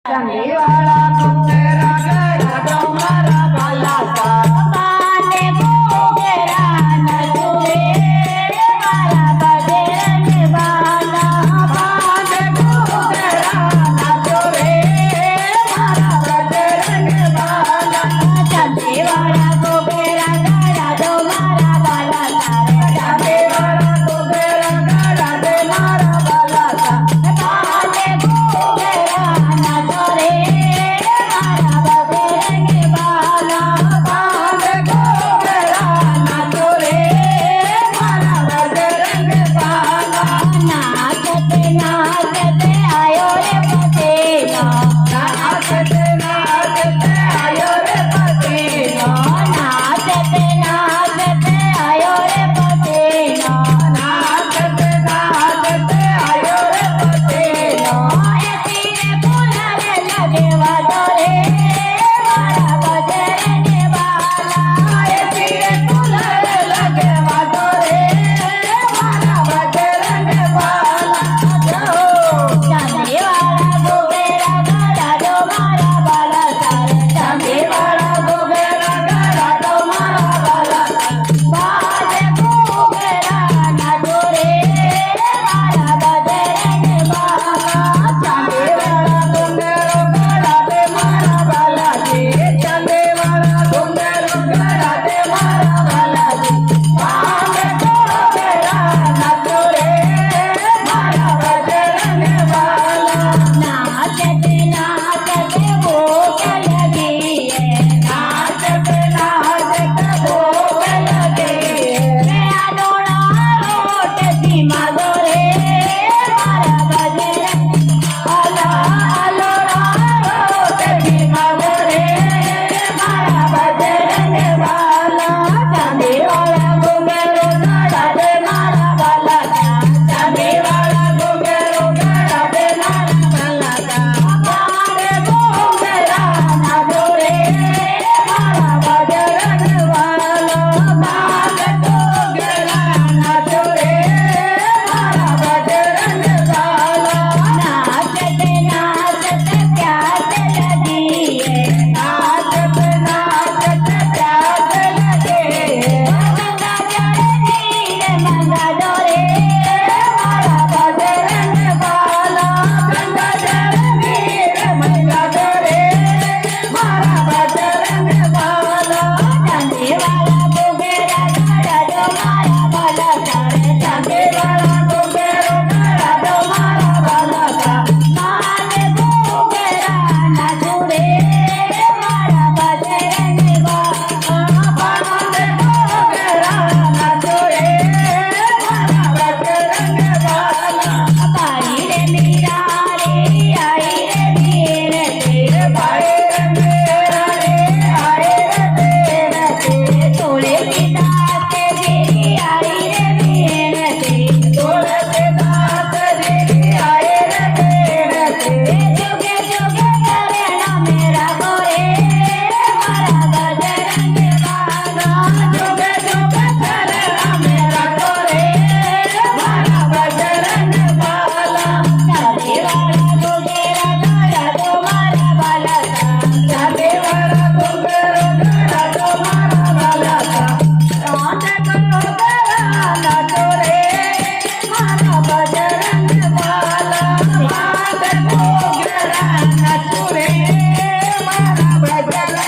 चंदीवाड़ा कुंदेरा गड़ा डोंगरा बाला सा बाने गोगेरा नजुरे मारा बजरंग बाला बाने गोगेरा नजुरे मारा बजरंग बाला चंदीवाड़ा गोगेरा गड़ा डोंगरा बाला सा चंदीवाड़ा गोगेरा गड़ा डोंगरा बाला सा बाने गोगेरा नजुरे मारा बजरंग बाला बाने गोगेरा नजुरे मारा बजरंग बाला नाचते नाचते आयो रे पतेला नाचते नाचते आयो रे पतेला नाचते नाचते आयो रे पतेला नाचते नाचते आयो रे पतेला ए तीरे फूल रे लगे वादा